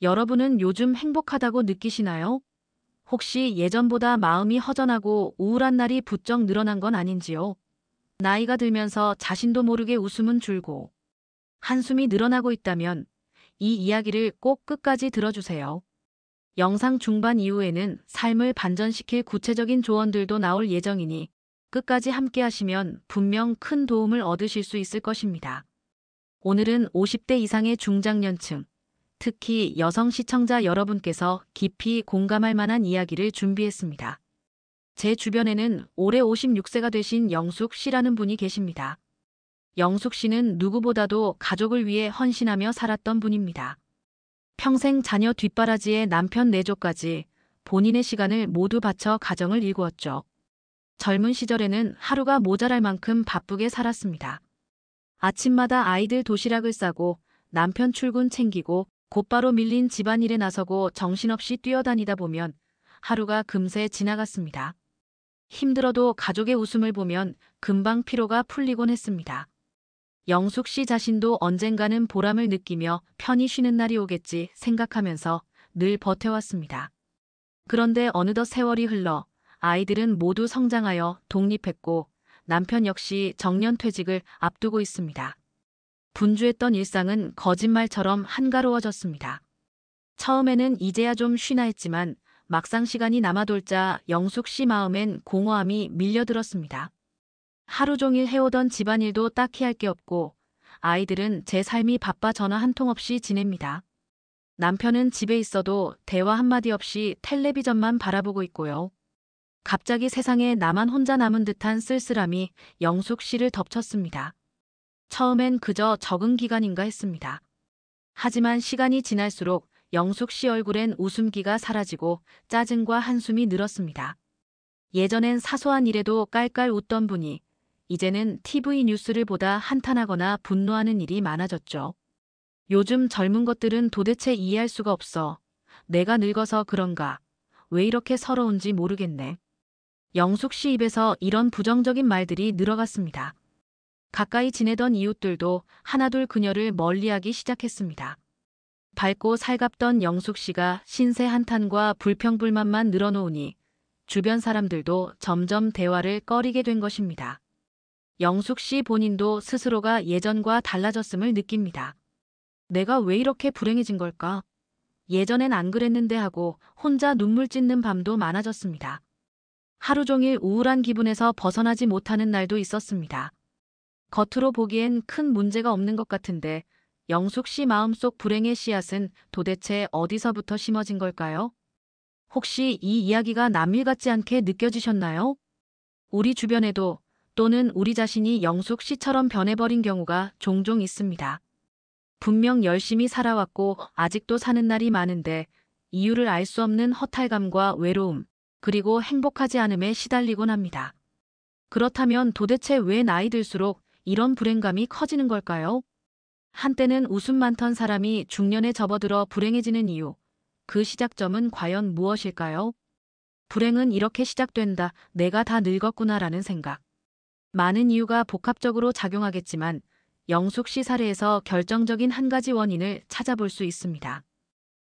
여러분은 요즘 행복하다고 느끼시나요? 혹시 예전보다 마음이 허전하고 우울한 날이 부쩍 늘어난 건 아닌지요? 나이가 들면서 자신도 모르게 웃음은 줄고 한숨이 늘어나고 있다면 이 이야기를 꼭 끝까지 들어주세요. 영상 중반 이후에는 삶을 반전시킬 구체적인 조언들도 나올 예정이니 끝까지 함께 하시면 분명 큰 도움을 얻으실 수 있을 것입니다. 오늘은 50대 이상의 중장년층, 특히 여성 시청자 여러분께서 깊이 공감할 만한 이야기를 준비했습니다. 제 주변에는 올해 56세가 되신 영숙 씨라는 분이 계십니다. 영숙 씨는 누구보다도 가족을 위해 헌신하며 살았던 분입니다. 평생 자녀 뒷바라지에 남편 내조까지 본인의 시간을 모두 바쳐 가정을 일구었죠. 젊은 시절에는 하루가 모자랄 만큼 바쁘게 살았습니다. 아침마다 아이들 도시락을 싸고 남편 출근 챙기고 곧바로 밀린 집안일에 나서고 정신없이 뛰어다니다 보면 하루가 금세 지나갔습니다. 힘들어도 가족의 웃음을 보면 금방 피로가 풀리곤 했습니다. 영숙 씨 자신도 언젠가는 보람을 느끼며 편히 쉬는 날이 오겠지 생각하면서 늘 버텨왔습니다. 그런데 어느덧 세월이 흘러 아이들은 모두 성장하여 독립했고 남편 역시 정년퇴직을 앞두고 있습니다. 분주했던 일상은 거짓말처럼 한가로워졌습니다. 처음에는 이제야 좀 쉬나 했지만 막상 시간이 남아돌자 영숙 씨 마음엔 공허함이 밀려들었습니다. 하루 종일 해오던 집안일도 딱히 할 게 없고 아이들은 제 삶이 바빠 전화 한 통 없이 지냅니다. 남편은 집에 있어도 대화 한마디 없이 텔레비전만 바라보고 있고요. 갑자기 세상에 나만 혼자 남은 듯한 쓸쓸함이 영숙 씨를 덮쳤습니다. 처음엔 그저 적응 기간인가 했습니다. 하지만 시간이 지날수록 영숙 씨 얼굴엔 웃음기가 사라지고 짜증과 한숨이 늘었습니다. 예전엔 사소한 일에도 깔깔 웃던 분이 이제는 TV 뉴스를 보다 한탄하거나 분노하는 일이 많아졌죠. 요즘 젊은 것들은 도대체 이해할 수가 없어. 내가 늙어서 그런가? 왜 이렇게 서러운지 모르겠네. 영숙 씨 입에서 이런 부정적인 말들이 늘어갔습니다. 가까이 지내던 이웃들도 하나둘 그녀를 멀리하기 시작했습니다. 밝고 살갑던 영숙 씨가 신세 한탄과 불평불만만 늘어놓으니 주변 사람들도 점점 대화를 꺼리게 된 것입니다. 영숙 씨 본인도 스스로가 예전과 달라졌음을 느낍니다. 내가 왜 이렇게 불행해진 걸까? 예전엔 안 그랬는데 하고 혼자 눈물 찢는 밤도 많아졌습니다. 하루 종일 우울한 기분에서 벗어나지 못하는 날도 있었습니다. 겉으로 보기엔 큰 문제가 없는 것 같은데 영숙 씨 마음속 불행의 씨앗은 도대체 어디서부터 심어진 걸까요? 혹시 이 이야기가 남일 같지 않게 느껴지셨나요? 우리 주변에도 또는 우리 자신이 영숙 씨처럼 변해버린 경우가 종종 있습니다. 분명 열심히 살아왔고 아직도 사는 날이 많은데 이유를 알 수 없는 허탈감과 외로움, 그리고 행복하지 않음에 시달리곤 합니다. 그렇다면 도대체 왜 나이 들수록 이런 불행감이 커지는 걸까요? 한때는 웃음 많던 사람이 중년에 접어들어 불행해지는 이유, 그 시작점은 과연 무엇일까요? 불행은 이렇게 시작된다, 내가 다 늙었구나라는 생각. 많은 이유가 복합적으로 작용하겠지만 영숙 씨 사례에서 결정적인 한 가지 원인을 찾아볼 수 있습니다.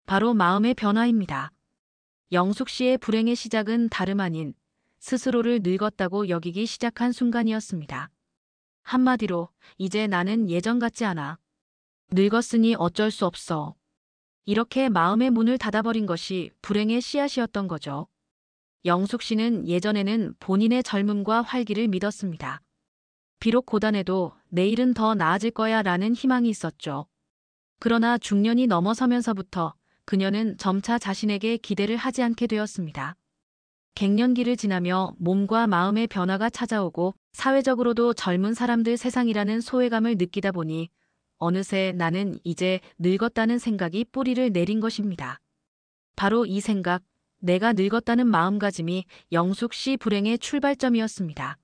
바로 마음의 변화입니다. 영숙 씨의 불행의 시작은 다름 아닌 스스로를 늙었다고 여기기 시작한 순간이었습니다. 한마디로 이제 나는 예전 같지 않아. 늙었으니 어쩔 수 없어. 이렇게 마음의 문을 닫아버린 것이 불행의 씨앗이었던 거죠. 영숙 씨는 예전에는 본인의 젊음과 활기를 믿었습니다. 비록 고단해도 내일은 더 나아질 거야 라는 희망이 있었죠. 그러나 중년이 넘어서면서부터 그녀는 점차 자신에게 기대를 하지 않게 되었습니다. 갱년기를 지나며 몸과 마음의 변화가 찾아오고 사회적으로도 젊은 사람들 세상이라는 소외감을 느끼다 보니 어느새 나는 이제 늙었다는 생각이 뿌리를 내린 것입니다. 바로 이 생각, 내가 늙었다는 마음가짐이 영숙 씨 불행의 출발점이었습니다.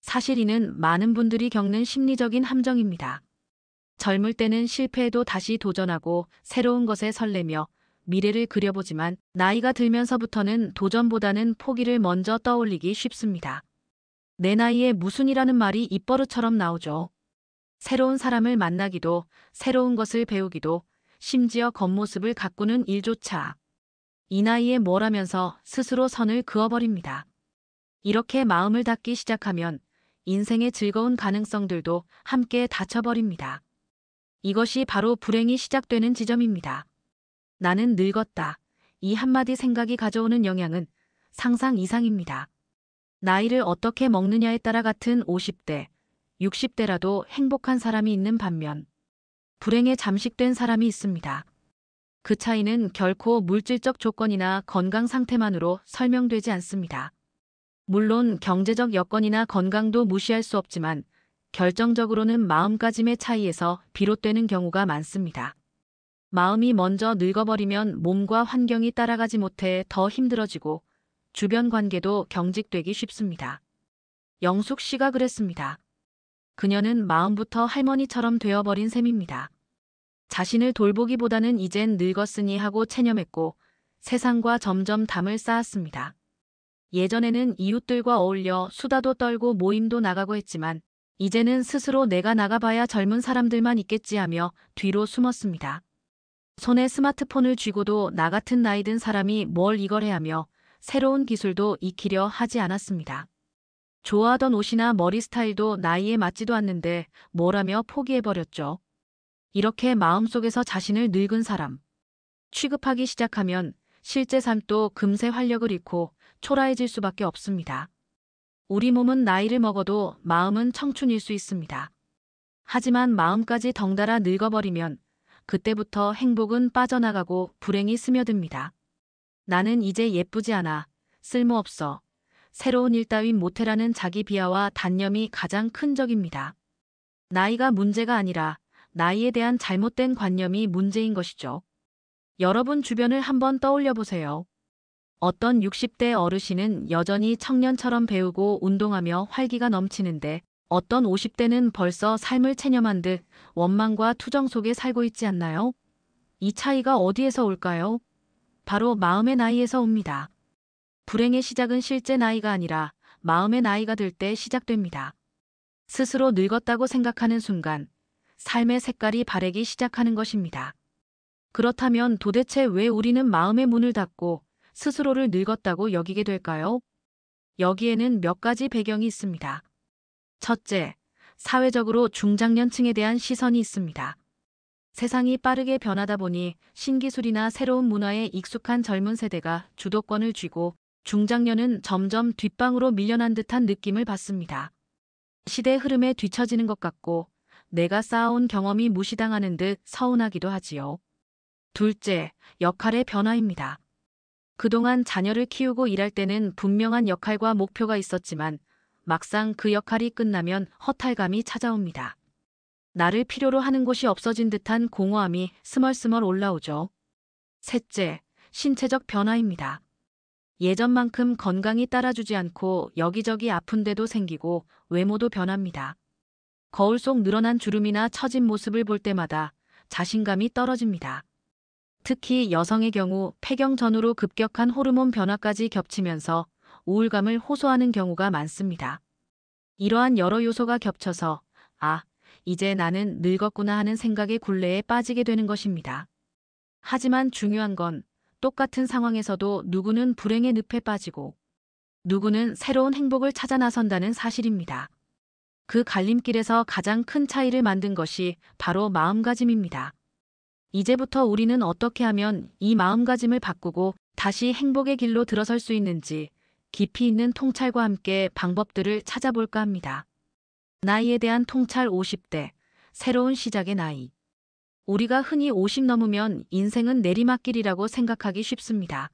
사실 이는 많은 분들이 겪는 심리적인 함정입니다. 젊을 때는 실패해도 다시 도전하고 새로운 것에 설레며 미래를 그려보지만 나이가 들면서부터는 도전보다는 포기를 먼저 떠올리기 쉽습니다. 내 나이에 무슨이라는 말이 입버릇처럼 나오죠. 새로운 사람을 만나기도, 새로운 것을 배우기도 심지어 겉모습을 가꾸는 일조차. 이 나이에 뭘 하면서 스스로 선을 그어버립니다. 이렇게 마음을 닫기 시작하면 인생의 즐거운 가능성들도 함께 닫혀버립니다. 이것이 바로 불행이 시작되는 지점입니다. 나는 늙었다. 이 한마디 생각이 가져오는 영향은 상상 이상입니다. 나이를 어떻게 먹느냐에 따라 같은 50대, 60대라도 행복한 사람이 있는 반면 불행에 잠식된 사람이 있습니다. 그 차이는 결코 물질적 조건이나 건강 상태만으로 설명되지 않습니다. 물론 경제적 여건이나 건강도 무시할 수 없지만 결정적으로는 마음가짐의 차이에서 비롯되는 경우가 많습니다. 마음이 먼저 늙어버리면 몸과 환경이 따라가지 못해 더 힘들어지고 주변 관계도 경직되기 쉽습니다. 영숙 씨가 그랬습니다. 그녀는 마음부터 할머니처럼 되어버린 셈입니다. 자신을 돌보기보다는 이젠 늙었으니 하고 체념했고 세상과 점점 담을 쌓았습니다. 예전에는 이웃들과 어울려 수다도 떨고 모임도 나가고 했지만 이제는 스스로 내가 나가봐야 젊은 사람들만 있겠지 하며 뒤로 숨었습니다. 손에 스마트폰을 쥐고도 나 같은 나이 든 사람이 뭘 이걸 해 하며 새로운 기술도 익히려 하지 않았습니다. 좋아하던 옷이나 머리 스타일도 나이에 맞지도 않는데 뭘 하며 포기해버렸죠. 이렇게 마음속에서 자신을 늙은 사람 취급하기 시작하면 실제 삶도 금세 활력을 잃고 초라해질 수밖에 없습니다. 우리 몸은 나이를 먹어도 마음은 청춘일 수 있습니다. 하지만 마음까지 덩달아 늙어버리면 그때부터 행복은 빠져나가고 불행이 스며듭니다. 나는 이제 예쁘지 않아, 쓸모없어, 새로운 일 따윈 못해라는 자기 비하와 단념이 가장 큰 적입니다. 나이가 문제가 아니라 나이에 대한 잘못된 관념이 문제인 것이죠. 여러분 주변을 한번 떠올려 보세요. 어떤 60대 어르신은 여전히 청년처럼 배우고 운동하며 활기가 넘치는데 어떤 50대는 벌써 삶을 체념한 듯 원망과 투정 속에 살고 있지 않나요? 이 차이가 어디에서 올까요? 바로 마음의 나이에서 옵니다. 불행의 시작은 실제 나이가 아니라 마음의 나이가 들 때 시작됩니다. 스스로 늙었다고 생각하는 순간 삶의 색깔이 바래기 시작하는 것입니다. 그렇다면 도대체 왜 우리는 마음의 문을 닫고 스스로를 늙었다고 여기게 될까요? 여기에는 몇 가지 배경이 있습니다. 첫째, 사회적으로 중장년층에 대한 시선이 있습니다. 세상이 빠르게 변하다 보니 신기술이나 새로운 문화에 익숙한 젊은 세대가 주도권을 쥐고 중장년은 점점 뒷방으로 밀려난 듯한 느낌을 받습니다. 시대 흐름에 뒤처지는 것 같고 내가 쌓아온 경험이 무시당하는 듯 서운하기도 하지요. 둘째, 역할의 변화입니다. 그동안 자녀를 키우고 일할 때는 분명한 역할과 목표가 있었지만 막상 그 역할이 끝나면 허탈감이 찾아옵니다. 나를 필요로 하는 곳이 없어진 듯한 공허함이 스멀스멀 올라오죠. 셋째, 신체적 변화입니다. 예전만큼 건강이 따라주지 않고 여기저기 아픈 데도 생기고 외모도 변합니다. 거울 속 늘어난 주름이나 처진 모습을 볼 때마다 자신감이 떨어집니다. 특히 여성의 경우 폐경 전후로 급격한 호르몬 변화까지 겹치면서 우울감을 호소하는 경우가 많습니다. 이러한 여러 요소가 겹쳐서 이제 나는 늙었구나 하는 생각의 굴레에 빠지게 되는 것입니다. 하지만 중요한 건 똑같은 상황에서도 누구는 불행의 늪에 빠지고 누구는 새로운 행복을 찾아 나선다는 사실입니다. 그 갈림길에서 가장 큰 차이를 만든 것이 바로 마음가짐입니다. 이제부터 우리는 어떻게 하면 이 마음가짐을 바꾸고 다시 행복의 길로 들어설 수 있는지 깊이 있는 통찰과 함께 방법들을 찾아볼까 합니다. 나이에 대한 통찰 50대, 새로운 시작의 나이. 우리가 흔히 50 넘으면 인생은 내리막길이라고 생각하기 쉽습니다.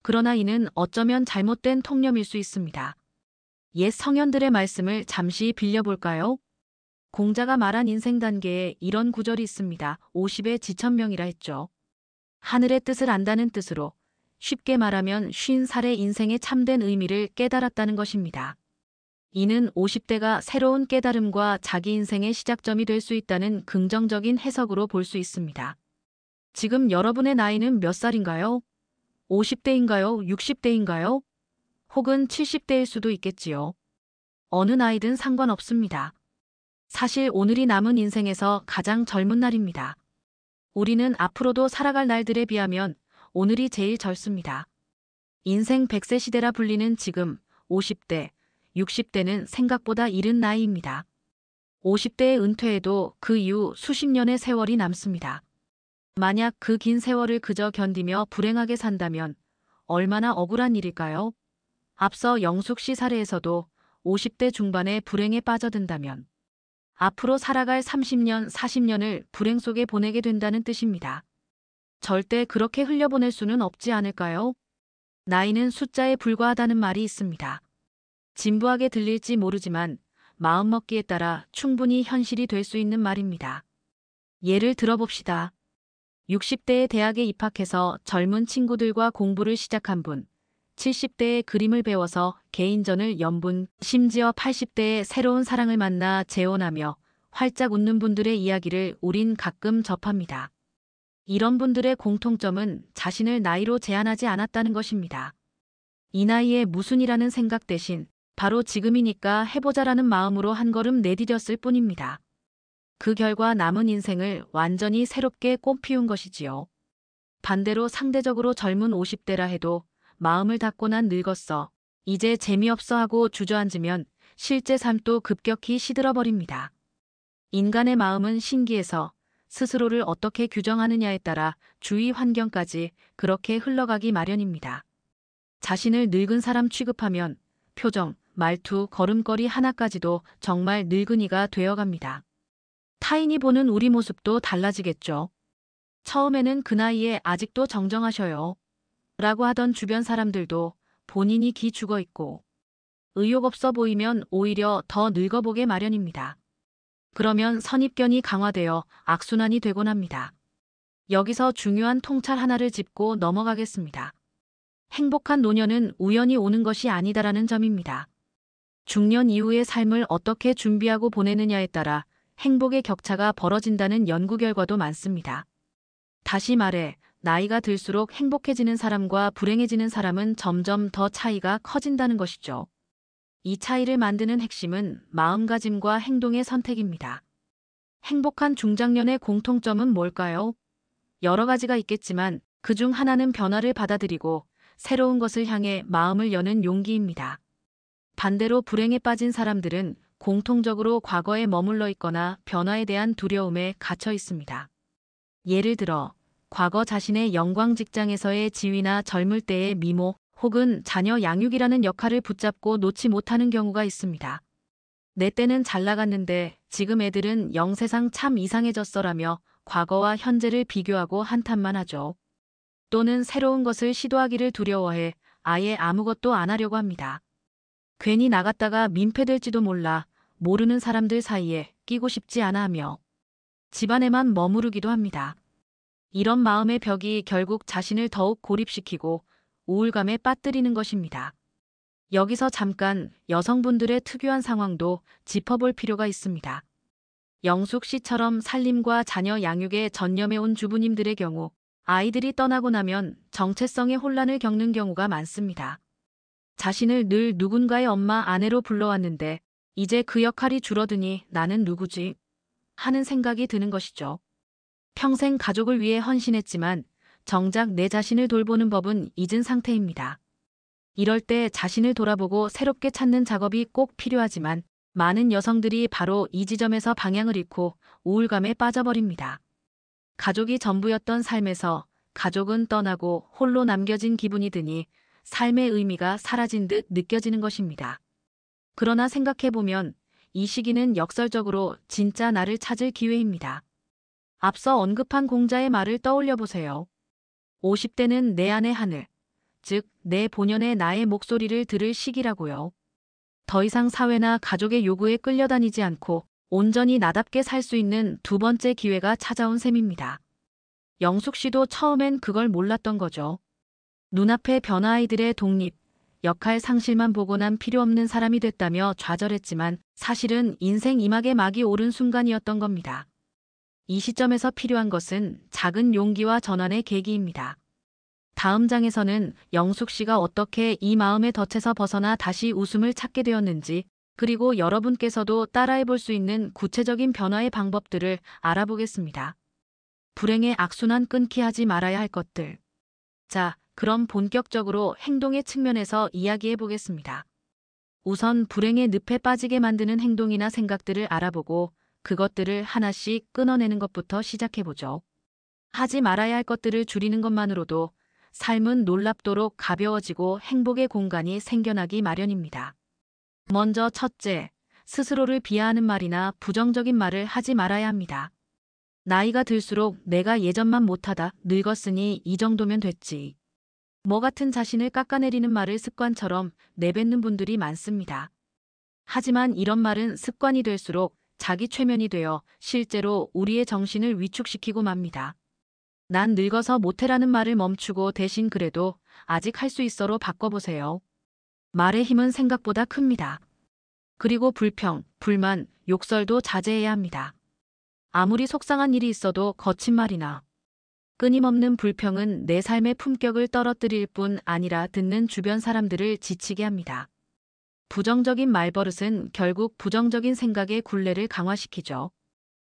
그러나 이는 어쩌면 잘못된 통념일 수 있습니다. 옛 성현들의 말씀을 잠시 빌려볼까요? 공자가 말한 인생 단계에 이런 구절이 있습니다. 50의 지천명이라 했죠. 하늘의 뜻을 안다는 뜻으로 쉽게 말하면 50살의 인생의 참된 의미를 깨달았다는 것입니다. 이는 50대가 새로운 깨달음과 자기 인생의 시작점이 될 수 있다는 긍정적인 해석으로 볼 수 있습니다. 지금 여러분의 나이는 몇 살인가요? 50대인가요? 60대인가요? 혹은 70대일 수도 있겠지요. 어느 나이든 상관없습니다. 사실 오늘이 남은 인생에서 가장 젊은 날입니다. 우리는 앞으로도 살아갈 날들에 비하면 오늘이 제일 젊습니다. 인생 100세 시대라 불리는 지금 50대, 60대는 생각보다 이른 나이입니다. 50대에 은퇴해도 그 이후 수십 년의 세월이 남습니다. 만약 그 긴 세월을 그저 견디며 불행하게 산다면 얼마나 억울한 일일까요? 앞서 영숙 씨 사례에서도 50대 중반에 불행에 빠져든다면 앞으로 살아갈 30년, 40년을 불행 속에 보내게 된다는 뜻입니다. 절대 그렇게 흘려보낼 수는 없지 않을까요? 나이는 숫자에 불과하다는 말이 있습니다. 진부하게 들릴지 모르지만 마음먹기에 따라 충분히 현실이 될 수 있는 말입니다. 예를 들어봅시다. 60대에 대학에 입학해서 젊은 친구들과 공부를 시작한 분, 70대에 그림을 배워서 개인전을 연 분, 심지어 80대에 새로운 사랑을 만나 재혼하며 활짝 웃는 분들의 이야기를 우린 가끔 접합니다. 이런 분들의 공통점은 자신을 나이로 제한하지 않았다는 것입니다. 이 나이에 무슨이라는 생각 대신 바로 지금이니까 해보자라는 마음으로 한 걸음 내디뎠을 뿐입니다. 그 결과 남은 인생을 완전히 새롭게 꽃피운 것이지요. 반대로 상대적으로 젊은 50대라 해도 마음을 닫고 난 늙었어, 이제 재미없어 하고 주저앉으면 실제 삶도 급격히 시들어버립니다. 인간의 마음은 신기해서 스스로를 어떻게 규정하느냐에 따라 주위 환경까지 그렇게 흘러가기 마련입니다. 자신을 늙은 사람 취급하면 표정, 말투, 걸음걸이 하나까지도 정말 늙은이가 되어갑니다. 타인이 보는 우리 모습도 달라지겠죠. 처음에는 그 나이에 아직도 정정하셔요 라고 하던 주변 사람들도 본인이 기 죽어 있고 의욕 없어 보이면 오히려 더 늙어보게 마련입니다. 그러면 선입견이 강화되어 악순환이 되곤 합니다. 여기서 중요한 통찰 하나를 짚고 넘어가겠습니다. 행복한 노년은 우연히 오는 것이 아니다라는 점입니다. 중년 이후의 삶을 어떻게 준비하고 보내느냐에 따라 행복의 격차가 벌어진다는 연구 결과도 많습니다. 다시 말해, 나이가 들수록 행복해지는 사람과 불행해지는 사람은 점점 더 차이가 커진다는 것이죠. 이 차이를 만드는 핵심은 마음가짐과 행동의 선택입니다. 행복한 중장년의 공통점은 뭘까요? 여러 가지가 있겠지만 그중 하나는 변화를 받아들이고 새로운 것을 향해 마음을 여는 용기입니다. 반대로 불행에 빠진 사람들은 공통적으로 과거에 머물러 있거나 변화에 대한 두려움에 갇혀 있습니다. 예를 들어 과거 자신의 영광 직장에서의 지위나 젊을 때의 미모 혹은 자녀 양육이라는 역할을 붙잡고 놓지 못하는 경우가 있습니다. 내 때는 잘 나갔는데 지금 애들은 영세상 참 이상해졌어라며 과거와 현재를 비교하고 한탄만 하죠. 또는 새로운 것을 시도하기를 두려워해 아예 아무것도 안 하려고 합니다. 괜히 나갔다가 민폐될지도 몰라 모르는 사람들 사이에 끼고 싶지 않아 하며 집안에만 머무르기도 합니다. 이런 마음의 벽이 결국 자신을 더욱 고립시키고 우울감에 빠뜨리는 것입니다. 여기서 잠깐 여성분들의 특유한 상황도 짚어볼 필요가 있습니다. 영숙 씨처럼 살림과 자녀 양육에 전념해온 주부님들의 경우 아이들이 떠나고 나면 정체성의 혼란을 겪는 경우가 많습니다. 자신을 늘 누군가의 엄마, 아내로 불러왔는데 이제 그 역할이 줄어드니 나는 누구지? 하는 생각이 드는 것이죠. 평생 가족을 위해 헌신했지만 정작 내 자신을 돌보는 법은 잊은 상태입니다. 이럴 때 자신을 돌아보고 새롭게 찾는 작업이 꼭 필요하지만 많은 여성들이 바로 이 지점에서 방향을 잃고 우울감에 빠져버립니다. 가족이 전부였던 삶에서 가족은 떠나고 홀로 남겨진 기분이 드니 삶의 의미가 사라진 듯 느껴지는 것입니다. 그러나 생각해보면 이 시기는 역설적으로 진짜 나를 찾을 기회입니다. 앞서 언급한 공자의 말을 떠올려 보세요. 50대는 내 안의 하늘, 즉 내 본연의 나의 목소리를 들을 시기라고요. 더 이상 사회나 가족의 요구에 끌려다니지 않고 온전히 나답게 살 수 있는 두 번째 기회가 찾아온 셈입니다. 영숙 씨도 처음엔 그걸 몰랐던 거죠. 눈앞에 변화아이들의 독립, 역할 상실만 보고 난 필요 없는 사람이 됐다며 좌절했지만 사실은 인생 이막에 막이 오른 순간이었던 겁니다. 이 시점에서 필요한 것은 작은 용기와 전환의 계기입니다. 다음 장에서는 영숙 씨가 어떻게 이 마음의 덫에서 벗어나 다시 웃음을 찾게 되었는지, 그리고 여러분께서도 따라해 볼 수 있는 구체적인 변화의 방법들을 알아보겠습니다. 불행의 악순환 끊기 하지 말아야 할 것들. 자, 그럼 본격적으로 행동의 측면에서 이야기해 보겠습니다. 우선 불행의 늪에 빠지게 만드는 행동이나 생각들을 알아보고 그것들을 하나씩 끊어내는 것부터 시작해 보죠. 하지 말아야 할 것들을 줄이는 것만으로도 삶은 놀랍도록 가벼워지고 행복의 공간이 생겨나기 마련입니다. 먼저 첫째, 스스로를 비하하는 말이나 부정적인 말을 하지 말아야 합니다. 나이가 들수록 내가 예전만 못하다 늙었으니 이 정도면 됐지. 뭐 같은 자신을 깎아내리는 말을 습관처럼 내뱉는 분들이 많습니다. 하지만 이런 말은 습관이 될수록 자기 최면이 되어 실제로 우리의 정신을 위축시키고 맙니다. 난 늙어서 못해라는 말을 멈추고 대신 그래도 아직 할 수 있어로 바꿔보세요. 말의 힘은 생각보다 큽니다. 그리고 불평, 불만, 욕설도 자제해야 합니다. 아무리 속상한 일이 있어도 거친 말이나 끊임없는 불평은 내 삶의 품격을 떨어뜨릴 뿐 아니라 듣는 주변 사람들을 지치게 합니다. 부정적인 말버릇은 결국 부정적인 생각의 굴레를 강화시키죠.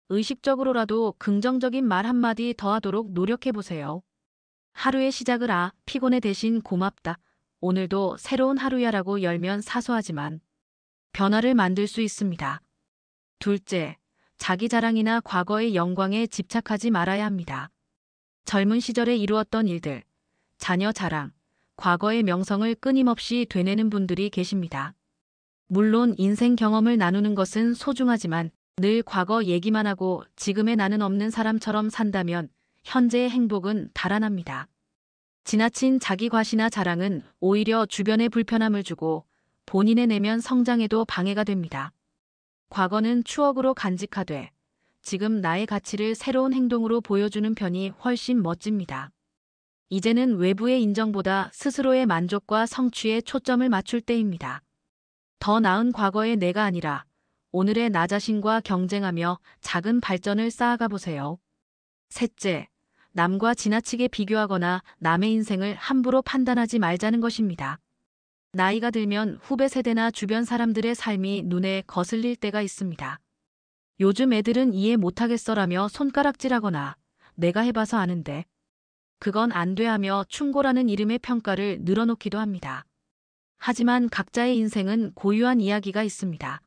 의식적으로라도 긍정적인 말 한마디 더하도록 노력해보세요. 하루의 시작을 피곤해 대신 고맙다. 오늘도 새로운 하루야라고 열면 사소하지만 변화를 만들 수 있습니다. 둘째, 자기 자랑이나 과거의 영광에 집착하지 말아야 합니다. 젊은 시절에 이루었던 일들, 자녀 자랑, 과거의 명성을 끊임없이 되뇌는 분들이 계십니다. 물론 인생 경험을 나누는 것은 소중하지만 늘 과거 얘기만 하고 지금의 나는 없는 사람처럼 산다면 현재의 행복은 달아납니다. 지나친 자기 과시나 자랑은 오히려 주변에 불편함을 주고 본인의 내면 성장에도 방해가 됩니다. 과거는 추억으로 간직하되 지금 나의 가치를 새로운 행동으로 보여주는 편이 훨씬 멋집니다. 이제는 외부의 인정보다 스스로의 만족과 성취에 초점을 맞출 때입니다. 더 나은 과거의 내가 아니라 오늘의 나 자신과 경쟁하며 작은 발전을 쌓아가 보세요. 셋째, 남과 지나치게 비교하거나 남의 인생을 함부로 판단하지 말자는 것입니다. 나이가 들면 후배 세대나 주변 사람들의 삶이 눈에 거슬릴 때가 있습니다. 요즘 애들은 이해 못하겠어라며 손가락질하거나 내가 해봐서 아는데 그건 안 돼 하며 충고라는 이름의 평가를 늘어놓기도 합니다. 하지만 각자의 인생은 고유한 이야기가 있습니다.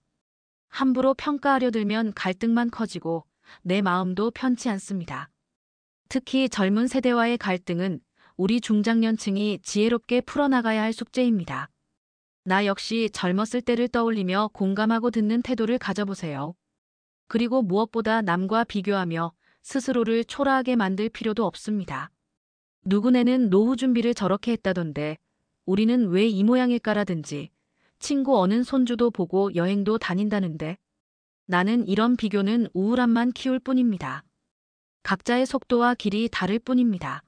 함부로 평가하려 들면 갈등만 커지고 내 마음도 편치 않습니다. 특히 젊은 세대와의 갈등은 우리 중장년층이 지혜롭게 풀어나가야 할 숙제입니다. 나 역시 젊었을 때를 떠올리며 공감하고 듣는 태도를 가져보세요. 그리고 무엇보다 남과 비교하며 스스로를 초라하게 만들 필요도 없습니다. 누구네는 노후 준비를 저렇게 했다던데 우리는 왜 이 모양일까라든지 친구 어는 손주도 보고 여행도 다닌다는데 나는 이런 비교는 우울함만 키울 뿐입니다. 각자의 속도와 길이 다를 뿐입니다.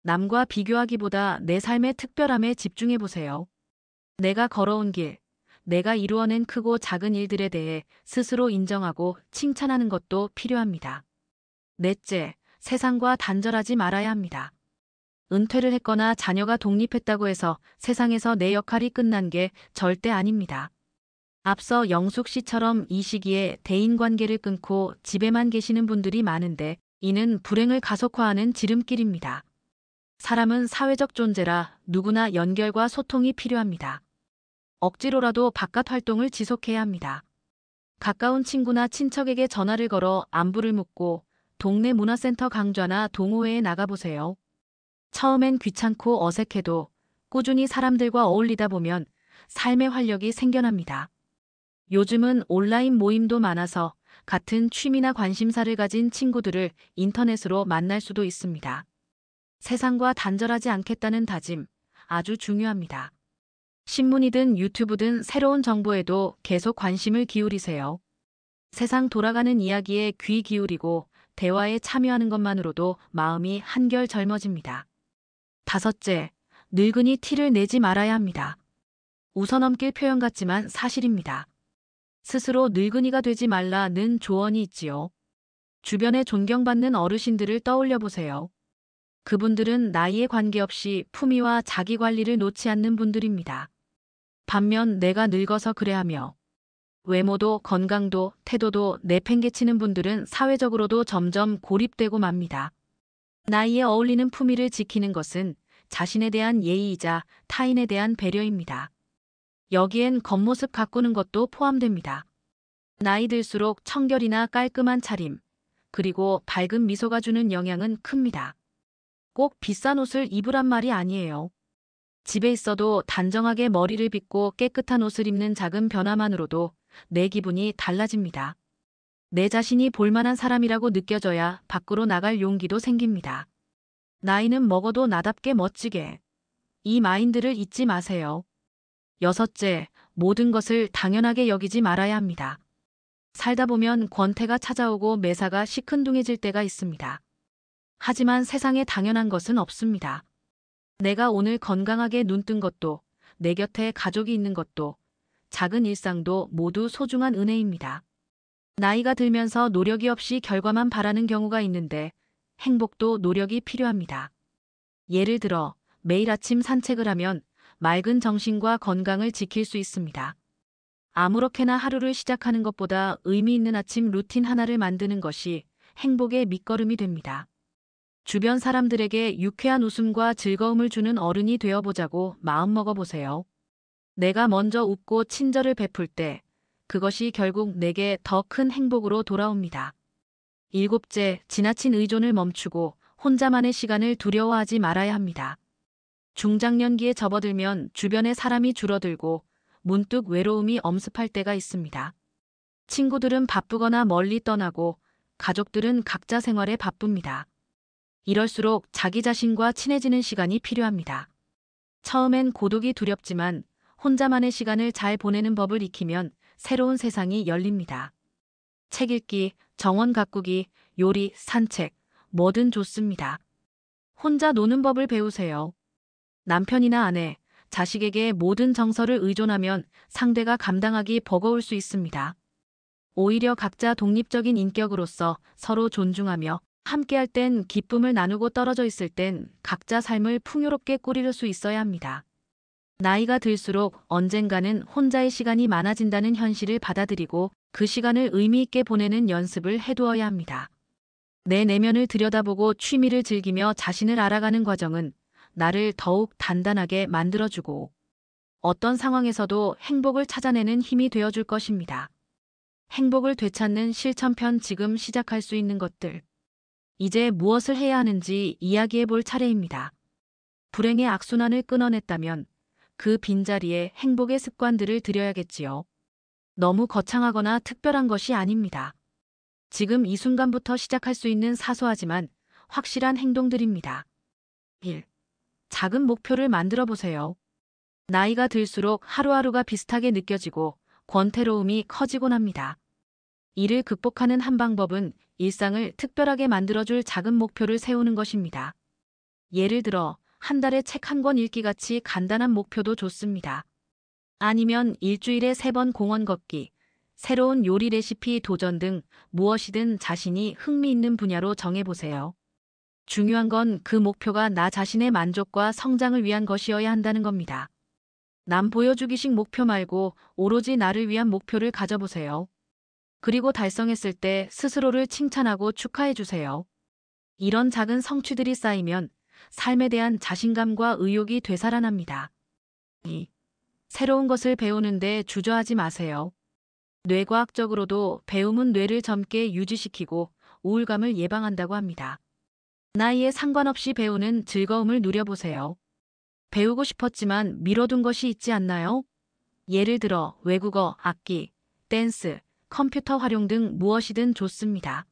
남과 비교하기보다 내 삶의 특별함에 집중해 보세요. 내가 걸어온 길, 내가 이루어낸 크고 작은 일들에 대해 스스로 인정하고 칭찬하는 것도 필요합니다. 넷째, 세상과 단절하지 말아야 합니다. 은퇴를 했거나 자녀가 독립했다고 해서 세상에서 내 역할이 끝난 게 절대 아닙니다. 앞서 영숙 씨처럼 이 시기에 대인관계를 끊고 집에만 계시는 분들이 많은데 이는 불행을 가속화하는 지름길입니다. 사람은 사회적 존재라 누구나 연결과 소통이 필요합니다. 억지로라도 바깥 활동을 지속해야 합니다. 가까운 친구나 친척에게 전화를 걸어 안부를 묻고 동네 문화센터 강좌나 동호회에 나가보세요. 처음엔 귀찮고 어색해도 꾸준히 사람들과 어울리다 보면 삶의 활력이 생겨납니다. 요즘은 온라인 모임도 많아서 같은 취미나 관심사를 가진 친구들을 인터넷으로 만날 수도 있습니다. 세상과 단절하지 않겠다는 다짐, 아주 중요합니다. 신문이든 유튜브든 새로운 정보에도 계속 관심을 기울이세요. 세상 돌아가는 이야기에 귀 기울이고 대화에 참여하는 것만으로도 마음이 한결 젊어집니다. 다섯째, 늙은이 티를 내지 말아야 합니다. 웃어넘길 표현 같지만 사실입니다. 스스로 늙은이가 되지 말라는 조언이 있지요. 주변에 존경받는 어르신들을 떠올려 보세요. 그분들은 나이에 관계없이 품위와 자기 관리를 놓지 않는 분들입니다. 반면 내가 늙어서 그래 하며 외모도 건강도 태도도 내팽개치는 분들은 사회적으로도 점점 고립되고 맙니다. 나이에 어울리는 품위를 지키는 것은 자신에 대한 예의이자 타인에 대한 배려입니다. 여기엔 겉모습 가꾸는 것도 포함됩니다. 나이 들수록 청결이나 깔끔한 차림, 그리고 밝은 미소가 주는 영향은 큽니다. 꼭 비싼 옷을 입으란 말이 아니에요. 집에 있어도 단정하게 머리를 빗고 깨끗한 옷을 입는 작은 변화만으로도 내 기분이 달라집니다. 내 자신이 볼만한 사람이라고 느껴져야 밖으로 나갈 용기도 생깁니다. 나이는 먹어도 나답게 멋지게. 이 마인드를 잊지 마세요. 여섯째, 모든 것을 당연하게 여기지 말아야 합니다. 살다 보면 권태가 찾아오고 매사가 시큰둥해질 때가 있습니다. 하지만 세상에 당연한 것은 없습니다. 내가 오늘 건강하게 눈 뜬 것도, 내 곁에 가족이 있는 것도, 작은 일상도 모두 소중한 은혜입니다. 나이가 들면서 노력이 없이 결과만 바라는 경우가 있는데 행복도 노력이 필요합니다. 예를 들어 매일 아침 산책을 하면 맑은 정신과 건강을 지킬 수 있습니다. 아무렇게나 하루를 시작하는 것보다 의미 있는 아침 루틴 하나를 만드는 것이 행복의 밑거름이 됩니다. 주변 사람들에게 유쾌한 웃음과 즐거움을 주는 어른이 되어보자고 마음먹어보세요. 내가 먼저 웃고 친절을 베풀 때 그것이 결국 내게 더 큰 행복으로 돌아옵니다. 일곱째, 지나친 의존을 멈추고 혼자만의 시간을 두려워하지 말아야 합니다. 중장년기에 접어들면 주변의 사람이 줄어들고 문득 외로움이 엄습할 때가 있습니다. 친구들은 바쁘거나 멀리 떠나고 가족들은 각자 생활에 바쁩니다. 이럴수록 자기 자신과 친해지는 시간이 필요합니다. 처음엔 고독이 두렵지만 혼자만의 시간을 잘 보내는 법을 익히면 새로운 세상이 열립니다. 책 읽기, 정원 가꾸기, 요리, 산책, 뭐든 좋습니다. 혼자 노는 법을 배우세요. 남편이나 아내, 자식에게 모든 정서를 의존하면 상대가 감당하기 버거울 수 있습니다. 오히려 각자 독립적인 인격으로서 서로 존중하며 함께할 땐 기쁨을 나누고 떨어져 있을 땐 각자 삶을 풍요롭게 꾸릴 수 있어야 합니다. 나이가 들수록 언젠가는 혼자의 시간이 많아진다는 현실을 받아들이고 그 시간을 의미 있게 보내는 연습을 해두어야 합니다. 내 내면을 들여다보고 취미를 즐기며 자신을 알아가는 과정은 나를 더욱 단단하게 만들어주고 어떤 상황에서도 행복을 찾아내는 힘이 되어줄 것입니다. 행복을 되찾는 실천편 지금 시작할 수 있는 것들. 이제 무엇을 해야 하는지 이야기해 볼 차례입니다. 불행의 악순환을 끊어냈다면 그 빈자리에 행복의 습관들을 들여야겠지요. 너무 거창하거나 특별한 것이 아닙니다. 지금 이 순간부터 시작할 수 있는 사소하지만 확실한 행동들입니다. 1. 작은 목표를 만들어 보세요. 나이가 들수록 하루하루가 비슷하게 느껴지고 권태로움이 커지곤 합니다. 이를 극복하는 한 방법은 일상을 특별하게 만들어줄 작은 목표를 세우는 것입니다. 예를 들어 한 달에 책 한 권 읽기 같이 간단한 목표도 좋습니다. 아니면 일주일에 3번 공원 걷기, 새로운 요리 레시피 도전 등 무엇이든 자신이 흥미있는 분야로 정해보세요. 중요한 건 그 목표가 나 자신의 만족과 성장을 위한 것이어야 한다는 겁니다. 남 보여주기식 목표 말고 오로지 나를 위한 목표를 가져보세요. 그리고 달성했을 때 스스로를 칭찬하고 축하해주세요. 이런 작은 성취들이 쌓이면 삶에 대한 자신감과 의욕이 되살아납니다. 2. 새로운 것을 배우는데 주저하지 마세요. 뇌과학적으로도 배움은 뇌를 젊게 유지시키고 우울감을 예방한다고 합니다. 나이에 상관없이 배우는 즐거움을 누려보세요. 배우고 싶었지만 미뤄둔 것이 있지 않나요? 예를 들어 외국어, 악기, 댄스, 컴퓨터 활용 등 무엇이든 좋습니다.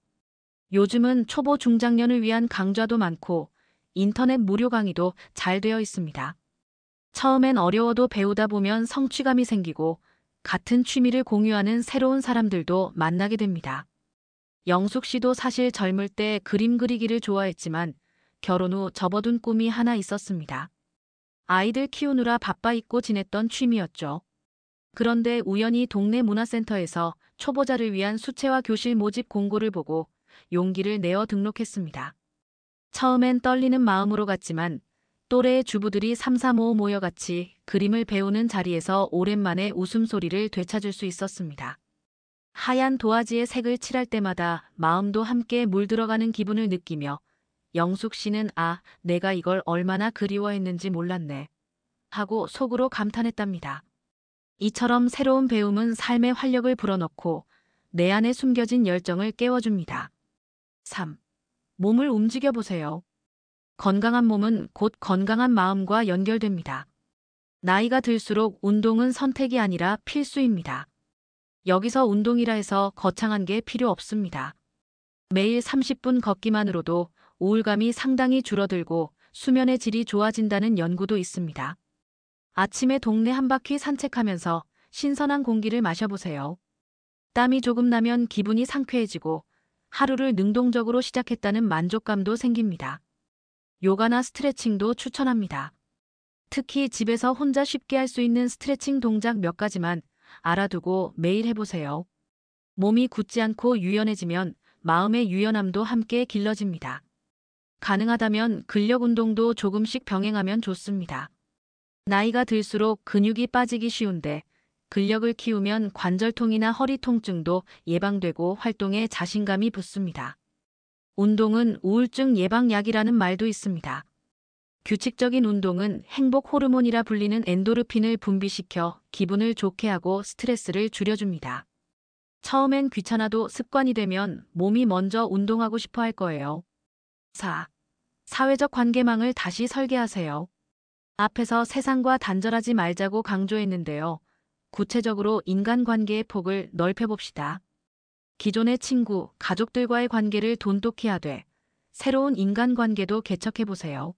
요즘은 초보 중장년을 위한 강좌도 많고 인터넷 무료 강의도 잘 되어 있습니다. 처음엔 어려워도 배우다 보면 성취감이 생기고 같은 취미를 공유하는 새로운 사람들도 만나게 됩니다. 영숙 씨도 사실 젊을 때 그림 그리기를 좋아했지만 결혼 후 접어둔 꿈이 하나 있었습니다. 아이들 키우느라 바빠 있고 지냈던 취미였죠. 그런데 우연히 동네 문화센터에서 초보자를 위한 수채화 교실 모집 공고를 보고 용기를 내어 등록했습니다. 처음엔 떨리는 마음으로 갔지만 또래의 주부들이 삼삼오오 모여 같이 그림을 배우는 자리에서 오랜만에 웃음소리를 되찾을 수 있었습니다. 하얀 도화지에 색을 칠할 때마다 마음도 함께 물들어가는 기분을 느끼며 영숙 씨는 내가 이걸 얼마나 그리워했는지 몰랐네 하고 속으로 감탄했답니다. 이처럼 새로운 배움은 삶의 활력을 불어넣고 내 안에 숨겨진 열정을 깨워줍니다. 3. 몸을 움직여 보세요. 건강한 몸은 곧 건강한 마음과 연결됩니다. 나이가 들수록 운동은 선택이 아니라 필수입니다. 여기서 운동이라 해서 거창한 게 필요 없습니다. 매일 30분 걷기만으로도 우울감이 상당히 줄어들고 수면의 질이 좋아진다는 연구도 있습니다. 아침에 동네 한 바퀴 산책하면서 신선한 공기를 마셔보세요. 땀이 조금 나면 기분이 상쾌해지고 하루를 능동적으로 시작했다는 만족감도 생깁니다. 요가나 스트레칭도 추천합니다. 특히 집에서 혼자 쉽게 할 수 있는 스트레칭 동작 몇 가지만 알아두고 매일 해보세요. 몸이 굳지 않고 유연해지면 마음의 유연함도 함께 길러집니다. 가능하다면 근력 운동도 조금씩 병행하면 좋습니다. 나이가 들수록 근육이 빠지기 쉬운데 근력을 키우면 관절통이나 허리 통증도 예방되고 활동에 자신감이 붙습니다. 운동은 우울증 예방약이라는 말도 있습니다. 규칙적인 운동은 행복 호르몬이라 불리는 엔도르핀을 분비시켜 기분을 좋게 하고 스트레스를 줄여줍니다. 처음엔 귀찮아도 습관이 되면 몸이 먼저 운동하고 싶어 할 거예요. 4. 사회적 관계망을 다시 설계하세요. 앞에서 세상과 단절하지 말자고 강조했는데요. 구체적으로 인간관계의 폭을 넓혀봅시다. 기존의 친구, 가족들과의 관계를 돈독히 하되 새로운 인간관계도 개척해보세요.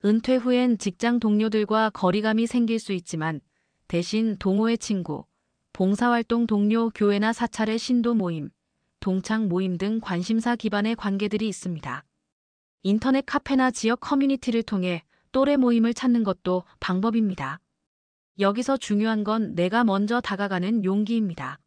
은퇴 후엔 직장 동료들과 거리감이 생길 수 있지만 대신 동호회 친구, 봉사활동 동료, 교회나 사찰의 신도 모임, 동창 모임 등 관심사 기반의 관계들이 있습니다. 인터넷 카페나 지역 커뮤니티를 통해 또래 모임을 찾는 것도 방법입니다. 여기서 중요한 건 내가 먼저 다가가는 용기입니다.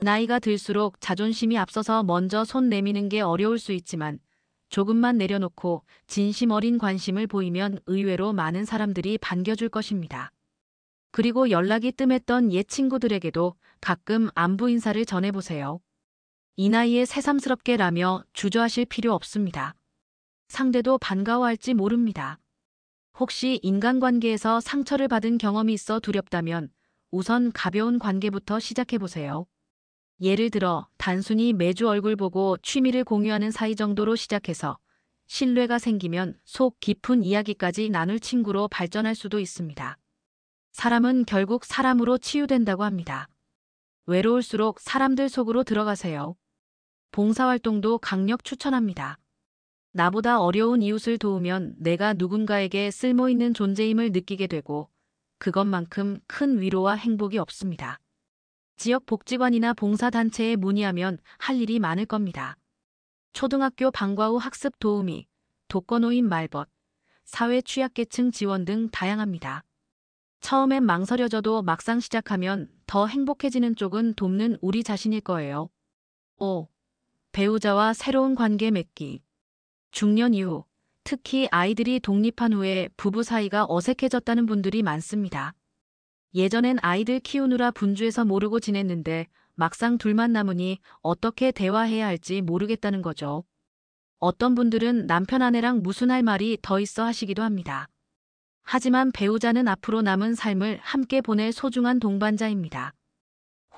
나이가 들수록 자존심이 앞서서 먼저 손 내미는 게 어려울 수 있지만 조금만 내려놓고 진심 어린 관심을 보이면 의외로 많은 사람들이 반겨줄 것입니다. 그리고 연락이 뜸했던 옛 친구들에게도 가끔 안부 인사를 전해보세요. 이 나이에 새삼스럽게 라며 주저하실 필요 없습니다. 상대도 반가워할지 모릅니다. 혹시 인간관계에서 상처를 받은 경험이 있어 두렵다면 우선 가벼운 관계부터 시작해보세요. 예를 들어 단순히 매주 얼굴 보고 취미를 공유하는 사이 정도로 시작해서 신뢰가 생기면 속 깊은 이야기까지 나눌 친구로 발전할 수도 있습니다. 사람은 결국 사람으로 치유된다고 합니다. 외로울수록 사람들 속으로 들어가세요. 봉사활동도 강력 추천합니다. 나보다 어려운 이웃을 도우면 내가 누군가에게 쓸모있는 존재임을 느끼게 되고 그것만큼 큰 위로와 행복이 없습니다. 지역 복지관이나 봉사단체에 문의하면 할 일이 많을 겁니다. 초등학교 방과 후 학습 도우미, 독거노인 말벗, 사회 취약계층 지원 등 다양합니다. 처음엔 망설여져도 막상 시작하면 더 행복해지는 쪽은 돕는 우리 자신일 거예요. 5. 배우자와 새로운 관계 맺기. 중년 이후, 특히 아이들이 독립한 후에 부부 사이가 어색해졌다는 분들이 많습니다. 예전엔 아이들 키우느라 분주해서 모르고 지냈는데 막상 둘만 남으니 어떻게 대화해야 할지 모르겠다는 거죠. 어떤 분들은 남편 아내랑 무슨 할 말이 더 있어 하시기도 합니다. 하지만 배우자는 앞으로 남은 삶을 함께 보낼 소중한 동반자입니다.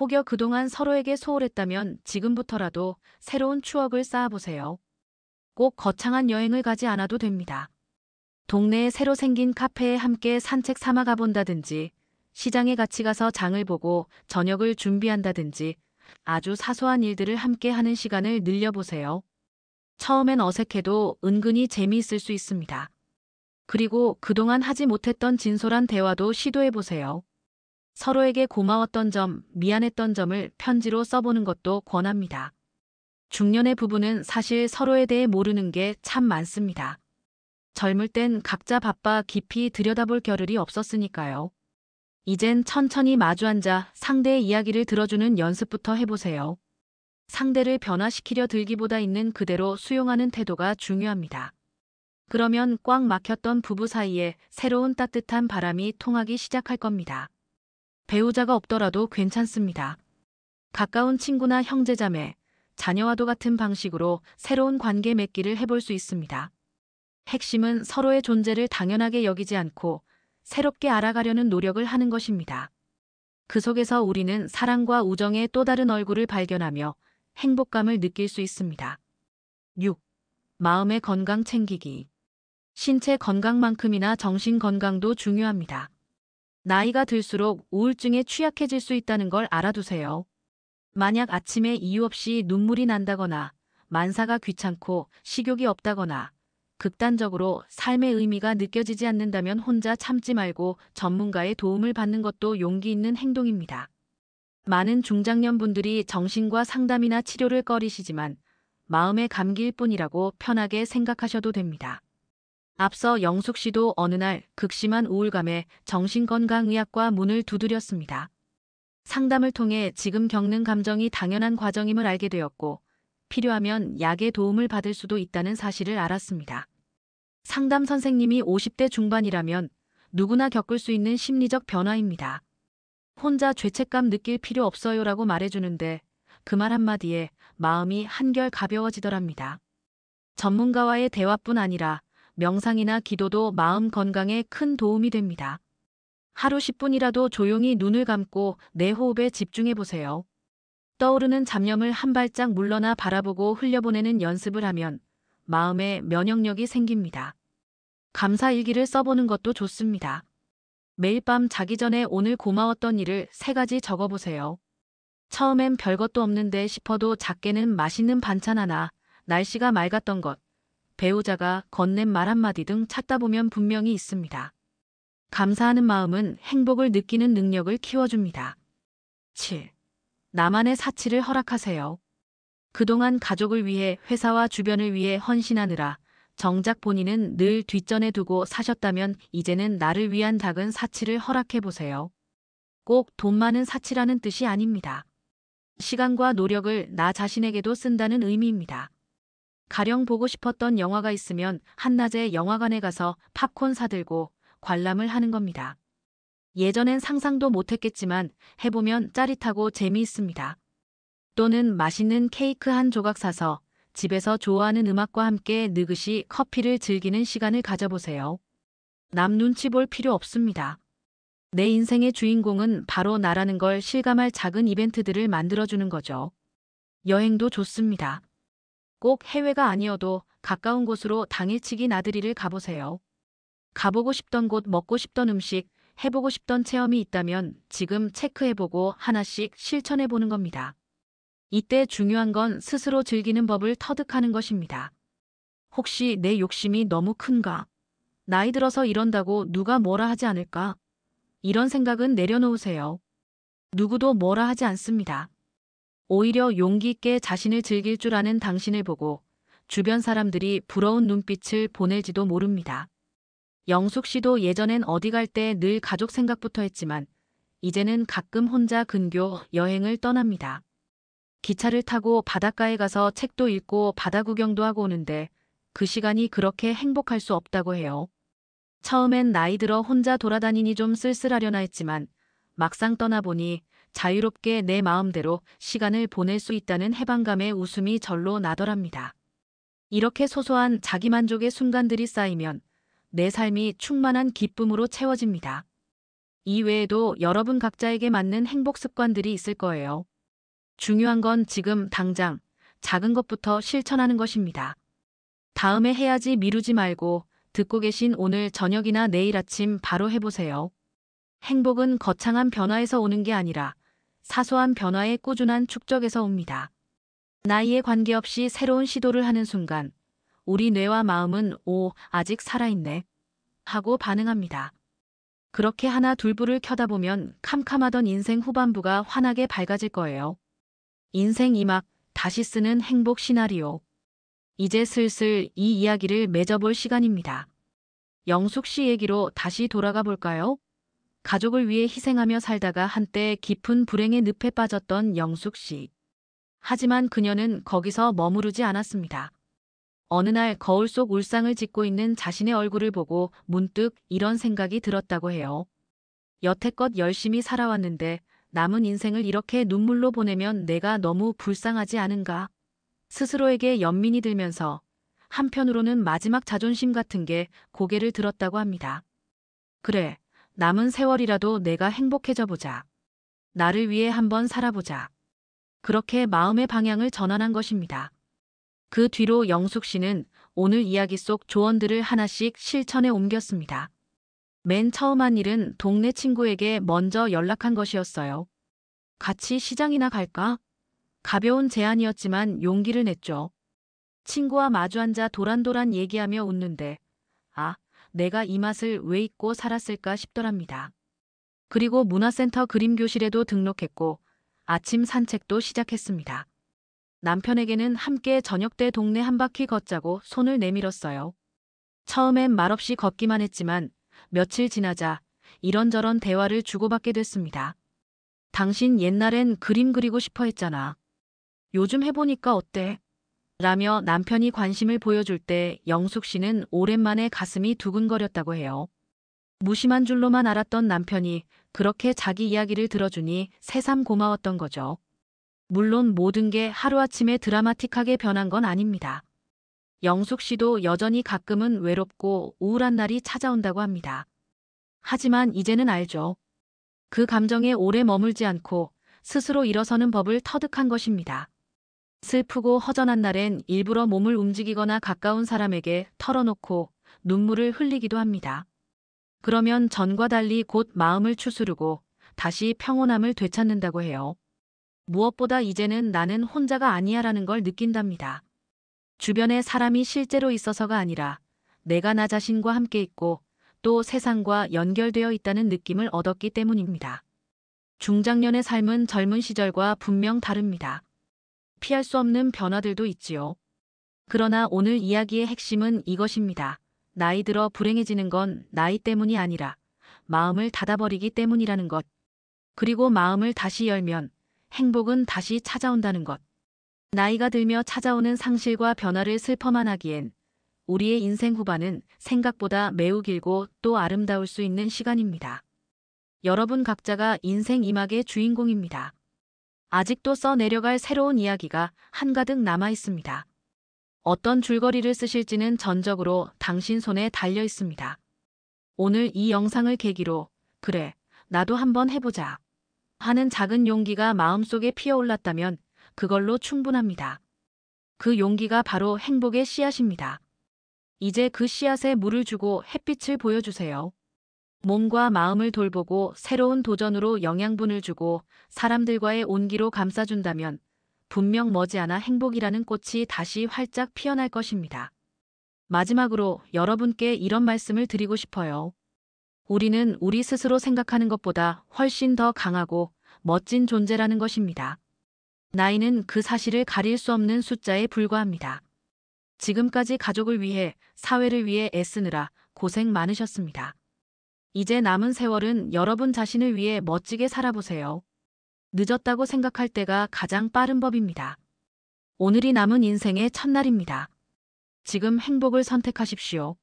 혹여 그동안 서로에게 소홀했다면 지금부터라도 새로운 추억을 쌓아보세요. 꼭 거창한 여행을 가지 않아도 됩니다. 동네에 새로 생긴 카페에 함께 산책 삼아 가본다든지 시장에 같이 가서 장을 보고 저녁을 준비한다든지 아주 사소한 일들을 함께 하는 시간을 늘려보세요. 처음엔 어색해도 은근히 재미있을 수 있습니다. 그리고 그동안 하지 못했던 진솔한 대화도 시도해보세요. 서로에게 고마웠던 점, 미안했던 점을 편지로 써보는 것도 권합니다. 중년의 부부는 사실 서로에 대해 모르는 게 참 많습니다. 젊을 땐 각자 바빠 깊이 들여다볼 겨를이 없었으니까요. 이젠 천천히 마주 앉아 상대의 이야기를 들어주는 연습부터 해보세요. 상대를 변화시키려 들기보다 있는 그대로 수용하는 태도가 중요합니다. 그러면 꽉 막혔던 부부 사이에 새로운 따뜻한 바람이 통하기 시작할 겁니다. 배우자가 없더라도 괜찮습니다. 가까운 친구나 형제자매, 자녀와도 같은 방식으로 새로운 관계 맺기를 해볼 수 있습니다. 핵심은 서로의 존재를 당연하게 여기지 않고 새롭게 알아가려는 노력을 하는 것입니다. 그 속에서 우리는 사랑과 우정의 또 다른 얼굴을 발견하며 행복감을 느낄 수 있습니다. 6. 마음의 건강 챙기기. 신체 건강만큼이나 정신 건강도 중요합니다. 나이가 들수록 우울증에 취약해질 수 있다는 걸 알아두세요. 만약 아침에 이유 없이 눈물이 난다거나 만사가 귀찮고 식욕이 없다거나 극단적으로 삶의 의미가 느껴지지 않는다면 혼자 참지 말고 전문가의 도움을 받는 것도 용기 있는 행동입니다. 많은 중장년분들이 정신과 상담이나 치료를 꺼리시지만 마음의 감기일 뿐이라고 편하게 생각하셔도 됩니다. 앞서 영숙 씨도 어느 날 극심한 우울감에 정신건강의학과 문을 두드렸습니다. 상담을 통해 지금 겪는 감정이 당연한 과정임을 알게 되었고 필요하면 약의 도움을 받을 수도 있다는 사실을 알았습니다. 상담 선생님이 50대 중반이라면 누구나 겪을 수 있는 심리적 변화입니다. 혼자 죄책감 느낄 필요 없어요라고 말해주는데 그 말 한마디에 마음이 한결 가벼워지더랍니다. 전문가와의 대화뿐 아니라 명상이나 기도도 마음 건강에 큰 도움이 됩니다. 하루 10분이라도 조용히 눈을 감고 내 호흡에 집중해 보세요. 떠오르는 잡념을 한 발짝 물러나 바라보고 흘려보내는 연습을 하면 마음의 면역력이 생깁니다. 감사 일기를 써보는 것도 좋습니다. 매일 밤 자기 전에 오늘 고마웠던 일을 3가지 적어보세요. 처음엔 별것도 없는데 싶어도 작게는 맛있는 반찬 하나, 날씨가 맑았던 것, 배우자가 건넨 말 한마디 등 찾다 보면 분명히 있습니다. 감사하는 마음은 행복을 느끼는 능력을 키워줍니다. 7. 나만의 사치를 허락하세요. 그동안 가족을 위해 회사와 주변을 위해 헌신하느라 정작 본인은 늘 뒷전에 두고 사셨다면 이제는 나를 위한 작은 사치를 허락해보세요. 꼭 돈 많은 사치라는 뜻이 아닙니다. 시간과 노력을 나 자신에게도 쓴다는 의미입니다. 가령 보고 싶었던 영화가 있으면 한낮에 영화관에 가서 팝콘 사들고 관람을 하는 겁니다. 예전엔 상상도 못했겠지만 해보면 짜릿하고 재미있습니다. 또는 맛있는 케이크 한 조각 사서 집에서 좋아하는 음악과 함께 느긋이 커피를 즐기는 시간을 가져보세요. 남 눈치 볼 필요 없습니다. 내 인생의 주인공은 바로 나라는 걸 실감할 작은 이벤트들을 만들어주는 거죠. 여행도 좋습니다. 꼭 해외가 아니어도 가까운 곳으로 당일치기 나들이를 가보세요. 가보고 싶던 곳, 먹고 싶던 음식, 해보고 싶던 체험이 있다면 지금 체크해보고 하나씩 실천해보는 겁니다. 이때 중요한 건 스스로 즐기는 법을 터득하는 것입니다. 혹시 내 욕심이 너무 큰가? 나이 들어서 이런다고 누가 뭐라 하지 않을까? 이런 생각은 내려놓으세요. 누구도 뭐라 하지 않습니다. 오히려 용기 있게 자신을 즐길 줄 아는 당신을 보고 주변 사람들이 부러운 눈빛을 보낼지도 모릅니다. 영숙 씨도 예전엔 어디 갈 때 늘 가족 생각부터 했지만 이제는 가끔 혼자 근교 여행을 떠납니다. 기차를 타고 바닷가에 가서 책도 읽고 바다 구경도 하고 오는데 그 시간이 그렇게 행복할 수 없다고 해요. 처음엔 나이 들어 혼자 돌아다니니 좀 쓸쓸하려나 했지만 막상 떠나보니 자유롭게 내 마음대로 시간을 보낼 수 있다는 해방감에 웃음이 절로 나더랍니다. 이렇게 소소한 자기만족의 순간들이 쌓이면 내 삶이 충만한 기쁨으로 채워집니다. 이 외에도 여러분 각자에게 맞는 행복 습관들이 있을 거예요. 중요한 건 지금 당장 작은 것부터 실천하는 것입니다. 다음에 해야지 미루지 말고 듣고 계신 오늘 저녁이나 내일 아침 바로 해보세요. 행복은 거창한 변화에서 오는 게 아니라 사소한 변화의 꾸준한 축적에서 옵니다. 나이에 관계없이 새로운 시도를 하는 순간 우리 뇌와 마음은 오, 아직 살아있네 하고 반응합니다. 그렇게 하나 둘 불을 켜다 보면 캄캄하던 인생 후반부가 환하게 밝아질 거예요. 인생 2막 다시 쓰는 행복 시나리오. 이제 슬슬 이 이야기를 맺어볼 시간입니다. 영숙 씨 얘기로 다시 돌아가 볼까요? 가족을 위해 희생하며 살다가 한때 깊은 불행의 늪에 빠졌던 영숙 씨. 하지만 그녀는 거기서 머무르지 않았습니다. 어느 날 거울 속 울상을 짓고 있는 자신의 얼굴을 보고 문득 이런 생각이 들었다고 해요. 여태껏 열심히 살아왔는데 남은 인생을 이렇게 눈물로 보내면 내가 너무 불쌍하지 않은가? 스스로에게 연민이 들면서 한편으로는 마지막 자존심 같은 게 고개를 들었다고 합니다. 그래, 남은 세월이라도 내가 행복해져 보자. 나를 위해 한번 살아보자. 그렇게 마음의 방향을 전환한 것입니다. 그 뒤로 영숙 씨는 오늘 이야기 속 조언들을 하나씩 실천에 옮겼습니다. 맨 처음 한 일은 동네 친구에게 먼저 연락한 것이었어요. 같이 시장이나 갈까? 가벼운 제안이었지만 용기를 냈죠. 친구와 마주 앉아 도란도란 얘기하며 웃는데, 아, 내가 이 맛을 왜 잊고 살았을까 싶더랍니다. 그리고 문화센터 그림교실에도 등록했고, 아침 산책도 시작했습니다. 남편에게는 함께 저녁 때 동네 한 바퀴 걷자고 손을 내밀었어요. 처음엔 말없이 걷기만 했지만, 며칠 지나자 이런저런 대화를 주고받게 됐습니다. 당신 옛날엔 그림 그리고 싶어 했잖아. 요즘 해보니까 어때? 라며 남편이 관심을 보여줄 때 영숙 씨는 오랜만에 가슴이 두근거렸다고 해요. 무심한 줄로만 알았던 남편이 그렇게 자기 이야기를 들어주니 새삼 고마웠던 거죠. 물론 모든 게 하루아침에 드라마틱하게 변한 건 아닙니다. 영숙 씨도 여전히 가끔은 외롭고 우울한 날이 찾아온다고 합니다. 하지만 이제는 알죠. 그 감정에 오래 머물지 않고 스스로 일어서는 법을 터득한 것입니다. 슬프고 허전한 날엔 일부러 몸을 움직이거나 가까운 사람에게 털어놓고 눈물을 흘리기도 합니다. 그러면 전과 달리 곧 마음을 추스르고 다시 평온함을 되찾는다고 해요. 무엇보다 이제는 나는 혼자가 아니야라는 걸 느낀답니다. 주변에 사람이 실제로 있어서가 아니라 내가 나 자신과 함께 있고 또 세상과 연결되어 있다는 느낌을 얻었기 때문입니다. 중장년의 삶은 젊은 시절과 분명 다릅니다. 피할 수 없는 변화들도 있지요. 그러나 오늘 이야기의 핵심은 이것입니다. 나이 들어 불행해지는 건 나이 때문이 아니라 마음을 닫아버리기 때문이라는 것. 그리고 마음을 다시 열면 행복은 다시 찾아온다는 것. 나이가 들며 찾아오는 상실과 변화를 슬퍼만 하기엔 우리의 인생 후반은 생각보다 매우 길고 또 아름다울 수 있는 시간입니다. 여러분 각자가 인생 이막의 주인공입니다. 아직도 써내려갈 새로운 이야기가 한가득 남아 있습니다. 어떤 줄거리를 쓰실지는 전적으로 당신 손에 달려 있습니다. 오늘 이 영상을 계기로 그래, 나도 한번 해보자 하는 작은 용기가 마음속에 피어올랐다면 그걸로 충분합니다. 그 용기가 바로 행복의 씨앗입니다. 이제 그 씨앗에 물을 주고 햇빛을 보여주세요. 몸과 마음을 돌보고 새로운 도전으로 영양분을 주고 사람들과의 온기로 감싸준다면 분명 머지않아 행복이라는 꽃이 다시 활짝 피어날 것입니다. 마지막으로 여러분께 이런 말씀을 드리고 싶어요. 우리는 우리 스스로 생각하는 것보다 훨씬 더 강하고 멋진 존재라는 것입니다. 나이는 그 사실을 가릴 수 없는 숫자에 불과합니다. 지금까지 가족을 위해, 사회를 위해 애쓰느라 고생 많으셨습니다. 이제 남은 세월은 여러분 자신을 위해 멋지게 살아보세요. 늦었다고 생각할 때가 가장 빠른 법입니다. 오늘이 남은 인생의 첫날입니다. 지금 행복을 선택하십시오.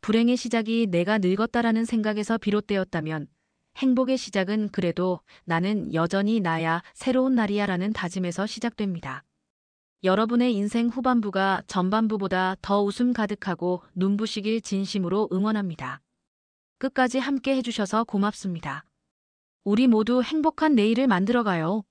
불행의 시작이 내가 늙었다라는 생각에서 비롯되었다면 행복의 시작은 그래도 나는 여전히 나야, 새로운 날이야 라는 다짐에서 시작됩니다. 여러분의 인생 후반부가 전반부보다 더 웃음 가득하고 눈부시길 진심으로 응원합니다. 끝까지 함께 해주셔서 고맙습니다. 우리 모두 행복한 내일을 만들어가요.